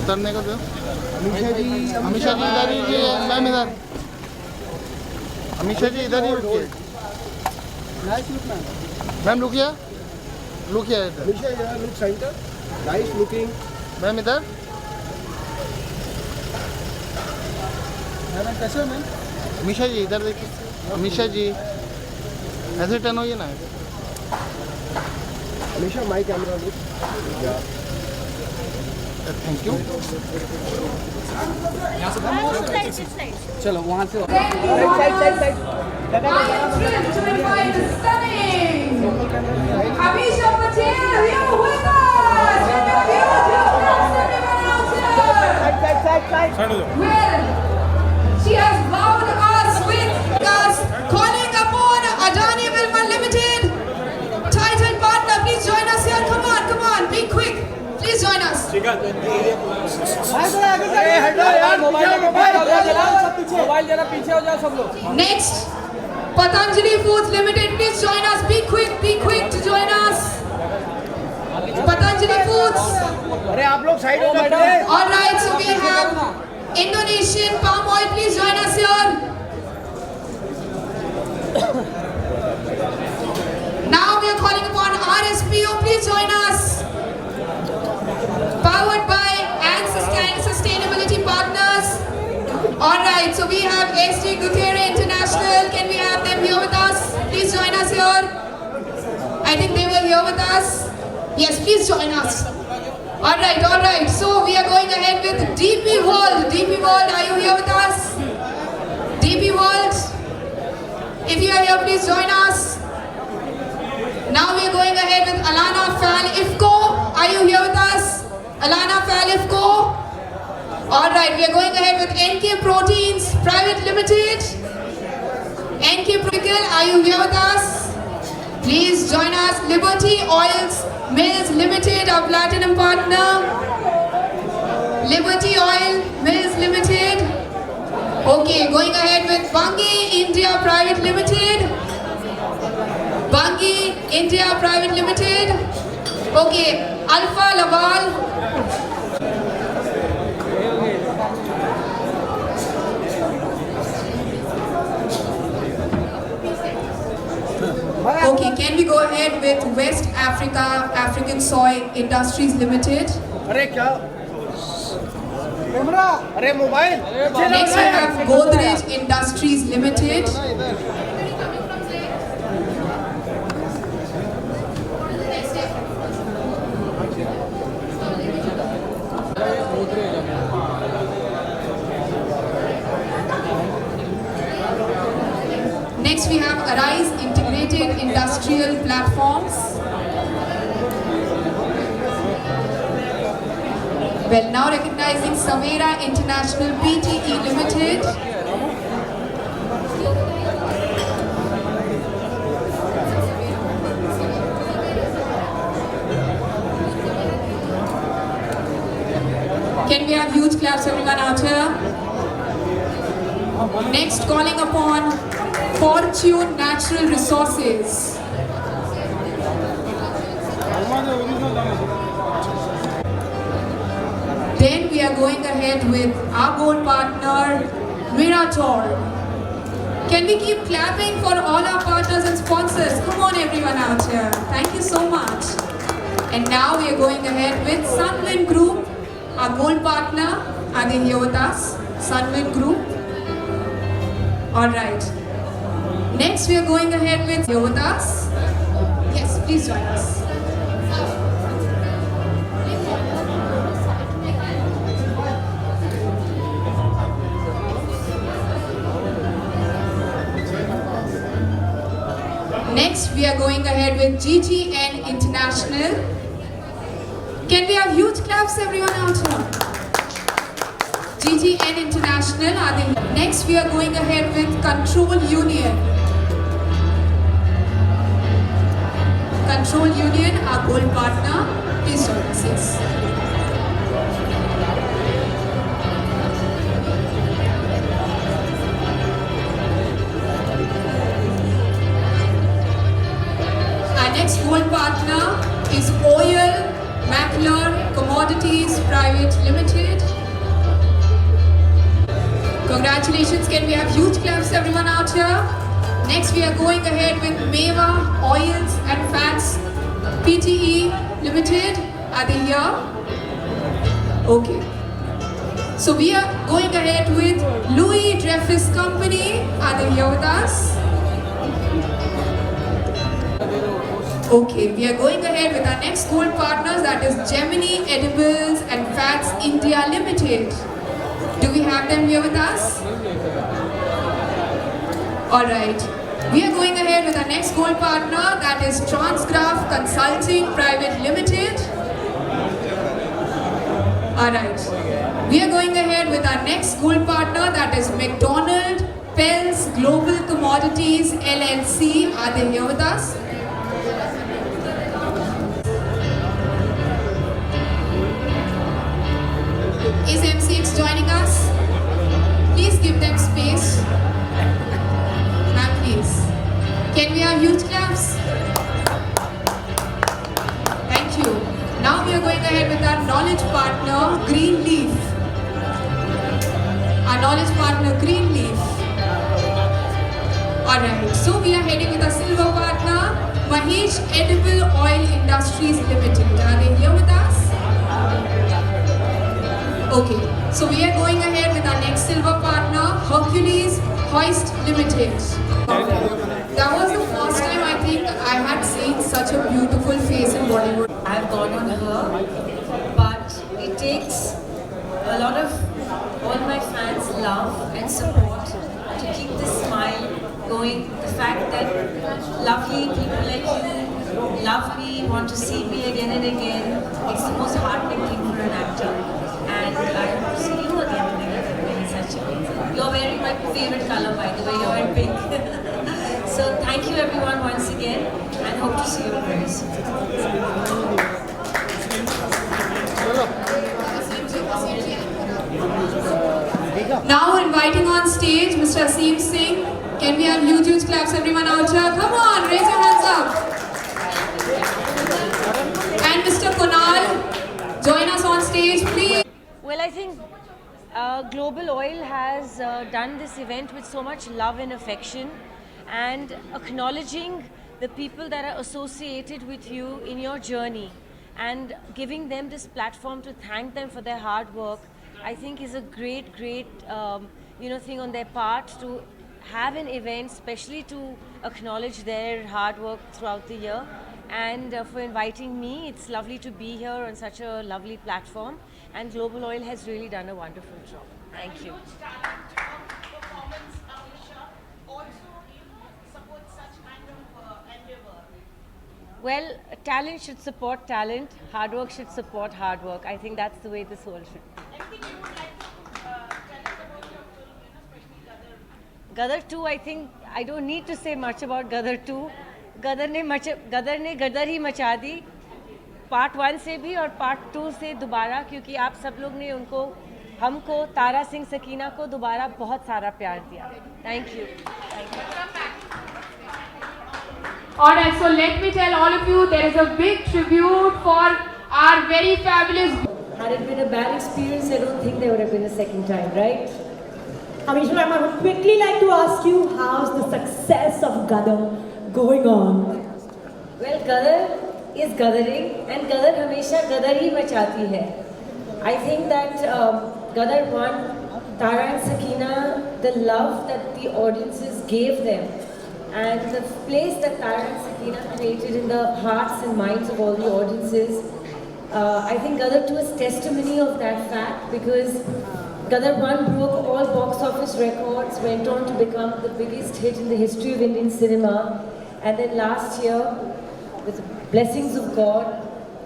उतरने का दो। अमीशा जी इधर ही मैम इधर। अमीशा जी इधर ही रुकिए। मैम रुकिए इधर। Look centre, nice looking. Ma'am इधर। मैम कैसे हो मैम? अमीशा जी इधर देखिए। अमीशा जी ऐसे टर्न होइए ना। Amisha my camera look. Thank you. चलो वहाँ से Amisha Patel here with us. Well, she has wowed us with us calling upon Adani Wilmar Limited, title partner. Please join us here. Come on, be quick. Please join us. Mobile जरा पीछे हो जाओ सब लोग। Next, Patanjali Foods Limited. Please join us. Be quick to join us. Patanjali Foods. अरे आप लोग side हो जाओ। All right, so we have Indonesian palm oil. Please join us here. Now we are calling upon RSPO. Please join us. Powered by and Sustainability Partners. All right, so we have ST Gutierrez International. Can we have them here with us? Please join us here. I think they were here with us. Yes, please join us. All right. So we are going ahead with DP World. DP World, are you here with us? DP World, if you are here, please join us. Now we are going ahead with Alana Fal Ifco. Are you here with us? Alana Fal Ifco. All right, we are going ahead with NK Proteins Private Limited. NK Protocol, are you here with us? Please join us. Liberty Oils Mills Limited, our platinum partner. Liberty Oil Mills Limited. Okay, going ahead with Bungi India Private Limited. Bungi India Private Limited. Okay, Alpha Laval. Okay, can we go ahead with West Africa African Soy Industries Limited? अरे क्या? Camera? अरे mobile? Next we have Godrej Industries Limited. Next we have Arise Integrated Industrial Platforms. Well, now recognizing Savera International Pte Limited. Can we have huge claps everyone out here? Next, calling upon Fortune Natural Resources. Then we are going ahead with our gold partner, Mirator. Can we keep clapping for all our partners and sponsors? Come on everyone out here. Thank you so much. And now we are going ahead with Sunwind Group, our gold partner. Are they here with us? Sunwind Group. Alright. Next we are going ahead with here with us. Yes, please join us. Next we are going ahead with GGN International. Can we have huge claps everyone out here? GGN International are they? Next we are going ahead with Control Union. Control Union, our gold partner. Please join us. Yes. Our next gold partner is Oil Mackler Commodities Private Limited. Congratulations, can we have huge claps everyone out here? Next we are going ahead with Meva Oils and Fats PTE Limited. Are they here? Okay. So we are going ahead with Louis Dreyfus Company. Are they here with us? Okay, we are going ahead with our next gold partners, that is Gemini Edibles and Fats India Limited. Do we have them here with us? Alright. We are going ahead with our next gold partner, that is Transgraph Consulting Private Limited. Alright. We are going ahead with our next gold partner, that is McDonald Pels Global Commodities LLC. Are they here with us? Is MCX joining us? Please give them space. Ma'am, please. Can we have huge claps? Thank you. Now we are going ahead with our knowledge partner, Greenleaf. Our knowledge partner, Greenleaf. Alright, so we are heading with our silver partner, Mahesh Edible Oil Industries Limited. Are they here with us? Okay, so we are going ahead with our next silver partner, Hercules Hoist Limited. That was the first time I think I had seen such a beautiful face in Bollywood. I've gone on her, but it takes a lot of all my fans' love and support to keep this smile going. The fact that lovely people like you love me, want to see me again and again, it's the most heartening thing for an actor. And I hope to see you again and again in such a way. You're wearing my favorite color, by the way, you're in pink. So thank you everyone once again, and hope to see you very soon. Now inviting on stage Mr. Aseem Singh. Can we have huge claps everyone out here? Come on, raise your hands up. And Mr. Kunal, join us on stage, please. Well, I think Global Oil has done this event with so much love and affection, and acknowledging the people that are associated with you in your journey and giving them this platform to thank them for their hard work, I think is a great thing on their part, to have an event especially to acknowledge their hard work throughout the year. And for inviting me, it's lovely to be here on such a lovely platform, and Global Oil has really done a wonderful job. Thank you. Well, talent should support talent, hard work should support hard work. I think that's the way this world should be. Gadar 2, I think I don't need to say much about Gadar 2. गदर ने गदर ही मचा दी, part 1 से भी और part 2 से दोबारा, क्योंकि आप सब लोग ने हमको तारा सिंह सकीना को दोबारा बहुत सारा प्यार दिया. Thank you. Alright, so let me tell all of you, there is a big tribute for our very fabulous. Had it been a bad experience, I don't think there would have been a second time, right? Amisha ma'am, I would quickly like to ask you, how's the success of Gadar going on? Well, Gadar is Gadaring, and Gadar हमेशा Gadar ही मचाती है. I think that Gadar 1, Tara and Sakina, the love that the audiences gave them, and the place that Tara and Sakina created in the hearts and minds of all the audiences, I think Gadar 2 is testimony of that fact, because Gadar 1 broke all box office records, went on to become the biggest hit in the history of Indian cinema. And then last year, with the blessings of God,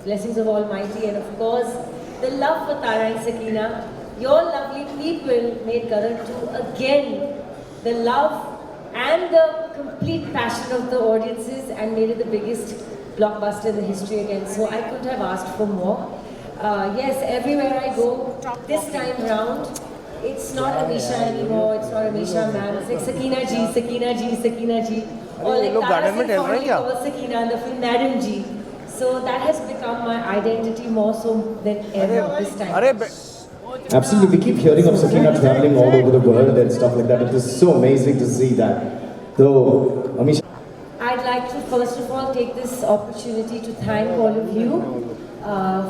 blessings of Almighty, and of course, the love for Tara and Sakina, your lovely people made Gadar 2 again the love and the complete passion of the audiences, and made it the biggest blockbuster in the history again. So I couldn't have asked for more. Yes, everywhere I go, this time round, it's not Amisha anymore, it's not Amisha ma'am, it's like Sakina ji, Sakina ji, Sakina ji. Or like Tara Singh fondly calls Sakina in the film Madam Ji. So that has become my identity more so than ever this time. Absolutely, we keep hearing of Sakina traveling all over the world and stuff like that. It is so amazing to see that. Though, Amisha, I'd like to first of all take this opportunity to thank all of you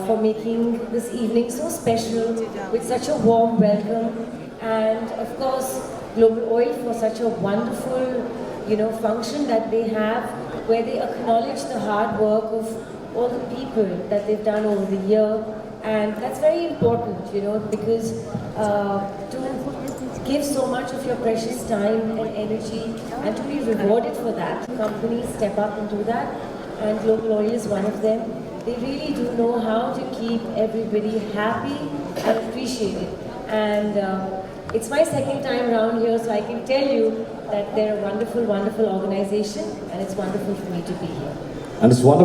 for making this evening so special with such a warm welcome, and of course Global Oil for such a wonderful, function that they have, where they acknowledge the hard work of all the people that they've done over the year, and that's very important, because to give so much of your precious time and energy and to be rewarded for that. Companies step up and do that, and Global Oil is one of them. They really do know how to keep everybody happy and appreciated. And it's my second time around here, so I can tell you that they're a wonderful, wonderful organization, and it's wonderful for me to be here. and it's wonderful.